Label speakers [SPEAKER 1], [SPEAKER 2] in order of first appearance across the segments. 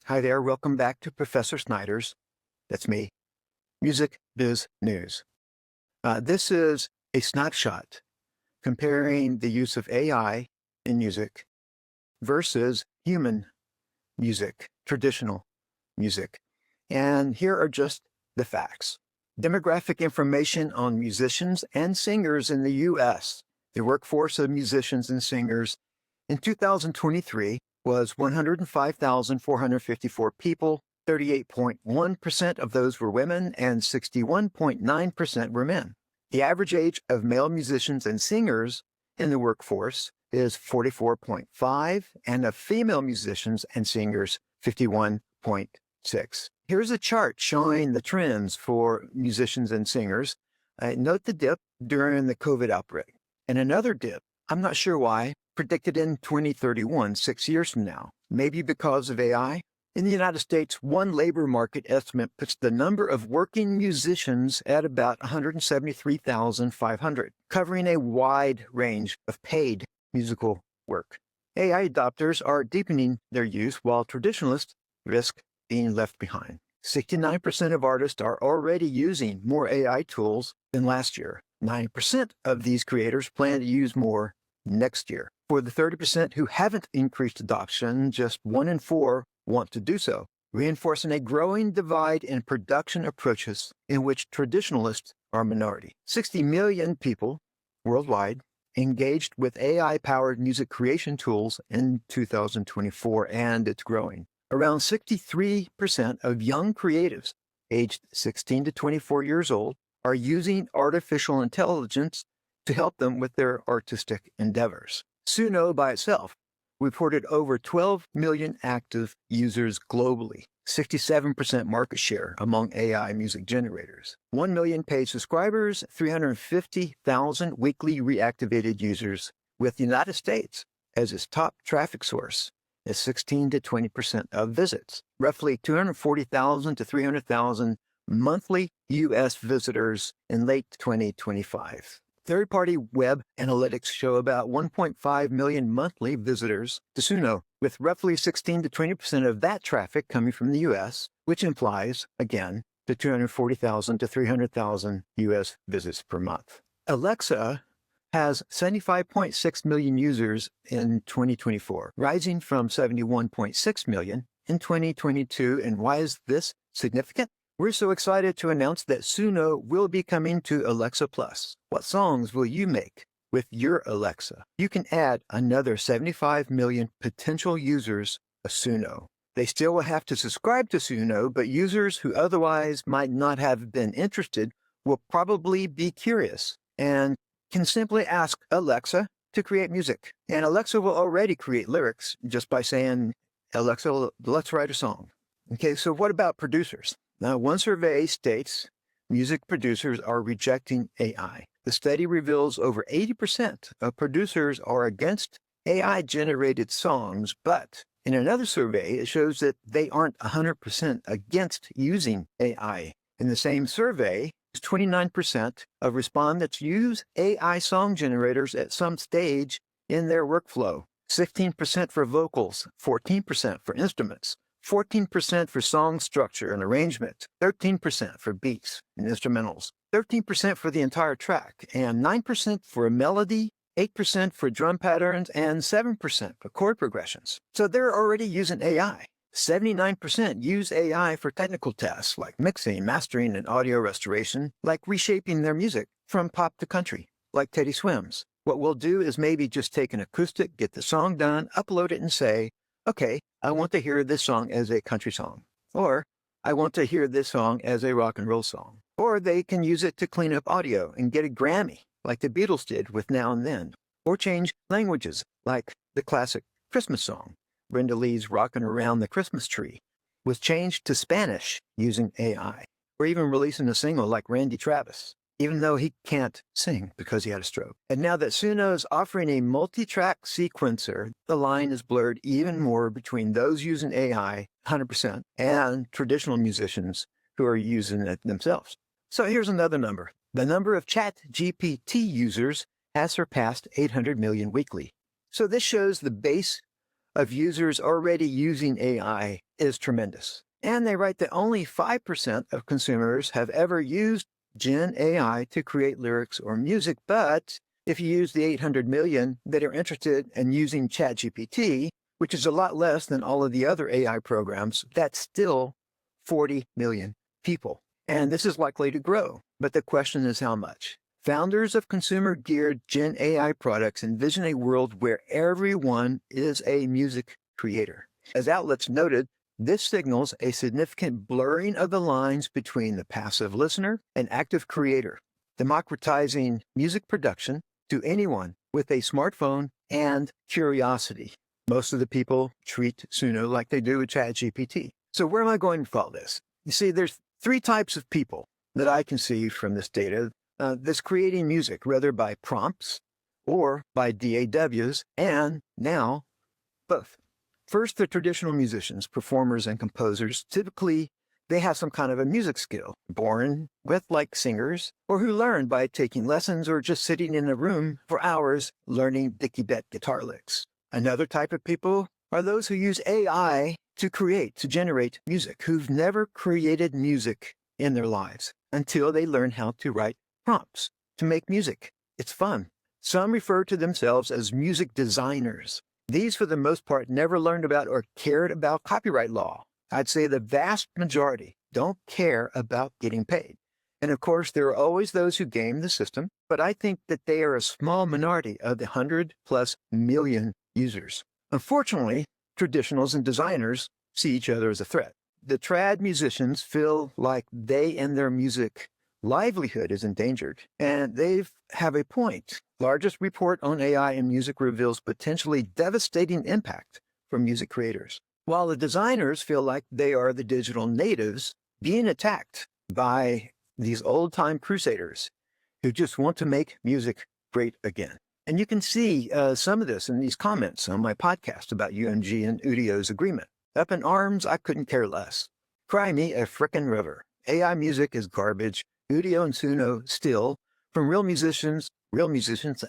[SPEAKER 1] Hi there, welcome back to Professor Snyder's, that's me, Music Biz News. This is a snapshot comparing the use of AI in music versus human music, traditional music. And here are just the facts. Demographic information on musicians and singers in the U.S. The workforce of musicians and singers in 2023 was 105,454 people. 38.1% of those were women and 61.9% were men. The average age of male musicians and singers in the workforce is 44.5, and of female musicians and singers, 51.6. Here's a chart showing the trends for musicians and singers. Note the dip during the COVID outbreak, and another dip, I'm not sure why, predicted in 2031, 6 years from now, maybe because of AI. In the United States, one labor market estimate puts the number of working musicians at about 173,500, covering a wide range of paid musical work. AI adopters are deepening their use while traditionalists risk being left behind. 69% of artists are already using more AI tools than last year. 9% of these creators plan to use more next year. For the 30% who haven't increased adoption, just 1 in 4 want to do so, reinforcing a growing divide in production approaches in which traditionalists are a minority. 60 million people worldwide engaged with AI-powered music creation tools in 2024, and it's growing. Around 63% of young creatives aged 16 to 24 years old are using artificial intelligence to help them with their artistic endeavors. Suno by itself reported over 12 million active users globally, 67% market share among AI music generators, 1 million paid subscribers, 350,000 weekly reactivated users, with the United States as its top traffic source at 16 to 20% of visits, roughly 240,000 to 300,000 monthly U.S. visitors in late 2025. Third-party web analytics show about 1.5 million monthly visitors to Suno, with roughly 16 to 20% of that traffic coming from the U.S., which implies, again, the 240,000 to 300,000 U.S. visits per month. Alexa has 75.6 million users in 2024, rising from 71.6 million in 2022. And why is this significant? We're so excited to announce that Suno will be coming to Alexa Plus. What songs will you make with your Alexa? You can add another 75 million potential users of Suno. They still will have to subscribe to Suno, but users who otherwise might not have been interested will probably be curious and can simply ask Alexa to create music. And Alexa will already create lyrics just by saying, Alexa, let's write a song. Okay, so what about producers? Now, one survey states music producers are rejecting AI. The study reveals over 80% of producers are against AI-generated songs, but in another survey, it shows that they aren't 100% against using AI. In the same survey, 29% of respondents use AI song generators at some stage in their workflow, 16% for vocals, 14% for instruments, 14% for song structure and arrangement, 13% for beats and instrumentals, 13% for the entire track, and 9% for a melody, 8% for drum patterns, and 7% for chord progressions. So they're already using AI. 79% use AI for technical tasks like mixing, mastering, and audio restoration, like reshaping their music from pop to country, like Teddy Swims. What we'll do is maybe just take an acoustic, get the song done, upload it, and say, okay, I want to hear this song as a country song, or I want to hear this song as a rock and roll song. Or they can use it to clean up audio and get a Grammy, like the Beatles did with Now and Then, or change languages, like the classic Christmas song. Brenda Lee's Rockin' Around the Christmas Tree was changed to Spanish using AI, or even releasing a single like Randy Travis, even though he can't sing because he had a stroke. And now that Suno is offering a multi-track sequencer, the line is blurred even more between those using AI 100% and traditional musicians who are using it themselves. So here's another number. The number of ChatGPT users has surpassed 800 million weekly. So this shows the base of users already using AI is tremendous. And they write that only 5% of consumers have ever used Gen AI to create lyrics or music, but if you use the 800 million that are interested in using ChatGPT, which is a lot less than all of the other AI programs, that's still 40 million people. And this is likely to grow, but the question is how much? Founders of consumer-geared Gen AI products envision a world where everyone is a music creator. As outlets noted, this signals a significant blurring of the lines between the passive listener and active creator, democratizing music production to anyone with a smartphone and curiosity. Most of the people treat Suno like they do with ChatGPT. So where am I going with all this? You see, there's three types of people that I can see from this data that's creating music, whether by prompts or by DAWs, and now both. First, the traditional musicians, performers, and composers. Typically, they have some kind of a music skill, born with like singers, or who learn by taking lessons or just sitting in a room for hours learning dicky-bet guitar licks. Another type of people are those who use AI to generate music, who've never created music in their lives until they learn how to write prompts to make music. It's fun. Some refer to themselves as music designers. These, for the most part, never learned about or cared about copyright law. I'd say the vast majority don't care about getting paid. And of course, there are always those who game the system, but I think that they are a small minority of the 100+ million users. Unfortunately, traditionals and designers see each other as a threat. The trad musicians feel like they and their music livelihood is endangered, and they have a point. Largest report on AI and music reveals potentially devastating impact for music creators, while the designers feel like they are the digital natives being attacked by these old-time crusaders who just want to make music great again. And you can see some of this in these comments on my podcast about UMG and Udio's agreement. Up in arms, I couldn't care less. Cry me a frickin' river. AI music is garbage. Udio and Suno steal from real musicians,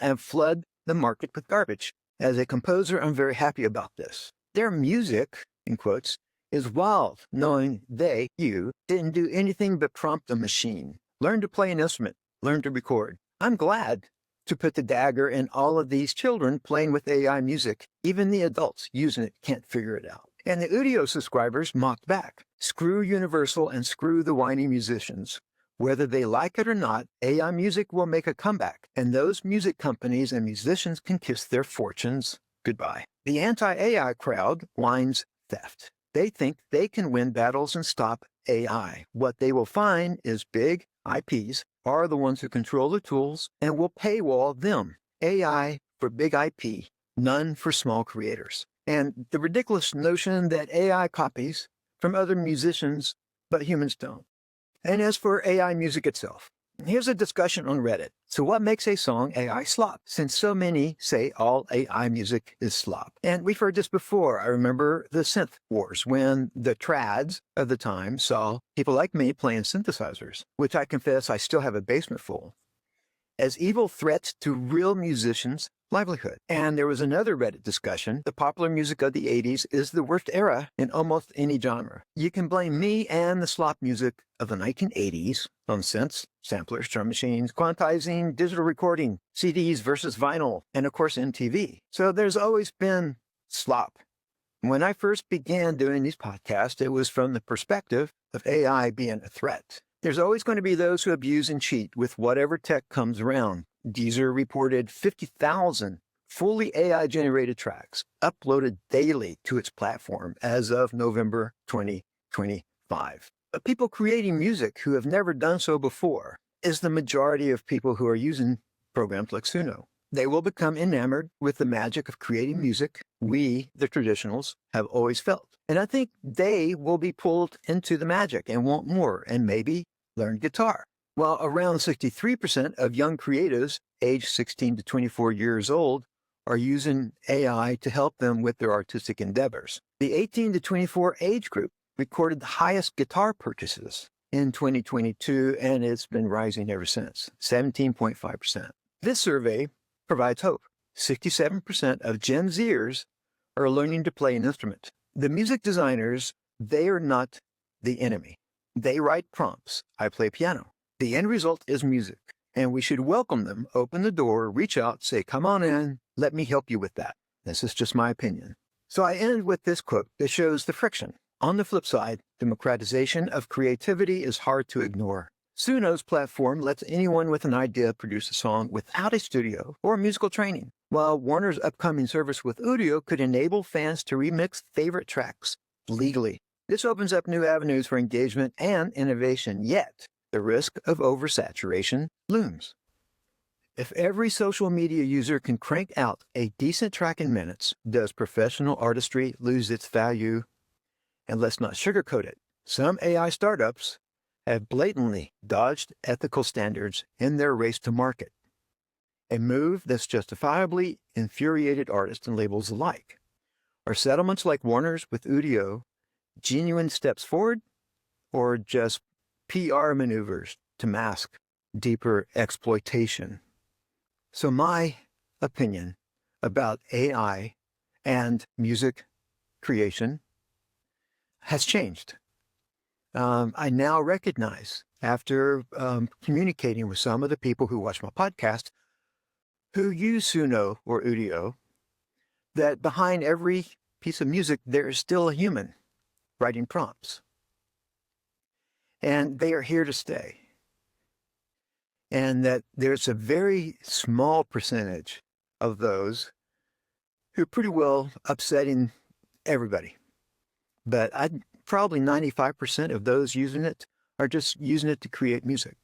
[SPEAKER 1] and flood the market with garbage. As a composer, I'm very happy about this. Their music, in quotes, is wild, knowing you, didn't do anything but prompt a machine. Learn to play an instrument, learn to record. I'm glad to put the dagger in all of these children playing with AI music. Even the adults using it can't figure it out. And the Udio subscribers mocked back. Screw Universal and screw the whiny musicians. Whether they like it or not, AI music will make a comeback, and those music companies and musicians can kiss their fortunes goodbye. The anti-AI crowd whines theft. They think they can win battles and stop AI. What they will find is big IPs are the ones who control the tools and will paywall them. AI for big IP, none for small creators. And the ridiculous notion that AI copies from other musicians, but humans don't. And as for AI music itself, here's a discussion on Reddit. So what makes a song AI slop? Since so many say all AI music is slop. And we've heard this before. I remember the synth wars when the trads of the time saw people like me playing synthesizers, which I confess I still have a basement full, as evil threats to real musicians' livelihood. And there was another Reddit discussion. The popular music of the 80s is the worst era in almost any genre. You can blame me and the slop music of the 1980s on synths, samplers, drum machines, quantizing, digital recording, CDs versus vinyl, and of course MTV. So there's always been slop. When I first began doing these podcasts, it was from the perspective of AI being a threat. There's always going to be those who abuse and cheat with whatever tech comes around. Deezer reported 50,000 fully AI-generated tracks uploaded daily to its platform as of November 2025. But people creating music who have never done so before is the majority of people who are using programs like Suno. They will become enamored with the magic of creating music we, the traditionals, have always felt. And I think they will be pulled into the magic and want more and maybe learn guitar. While around 63% of young creatives aged 16 to 24 years old are using AI to help them with their artistic endeavors. The 18 to 24 age group recorded the highest guitar purchases in 2022, and it's been rising ever since, 17.5%. This survey provides hope. 67% of Gen Zers are learning to play an instrument. The music designers, they are not the enemy. They write prompts. I play piano. The end result is music, and we should welcome them, open the door, reach out, say, come on in, let me help you with that. This is just my opinion. So I end with this quote that shows the friction. On the flip side, democratization of creativity is hard to ignore. Suno's platform lets anyone with an idea produce a song without a studio or musical training, while Warner's upcoming service with Udio could enable fans to remix favorite tracks legally. This opens up new avenues for engagement and innovation, yet the risk of oversaturation looms. If every social media user can crank out a decent track in minutes, does professional artistry lose its value? And let's not sugarcoat it. Some AI startups have blatantly dodged ethical standards in their race to market, a move that's justifiably infuriated artists and labels alike. Are settlements like Warner's with Udio genuine steps forward, or just PR maneuvers to mask deeper exploitation? So my opinion about AI and music creation has changed. I now recognize, after communicating with some of the people who watch my podcast, who use Suno or Udio, that behind every piece of music, there is still a human writing prompts. And they are here to stay. And that there's a very small percentage of those who are pretty well upsetting everybody. But probably 95% of those using it are just using it to create music.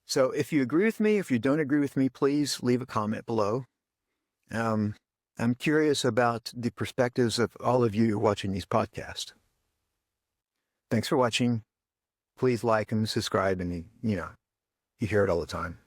[SPEAKER 1] So if you agree with me, if you don't agree with me, please leave a comment below. I'm curious about the perspectives of all of you watching these podcasts. Thanks for watching. Please like and subscribe, and you hear it all the time.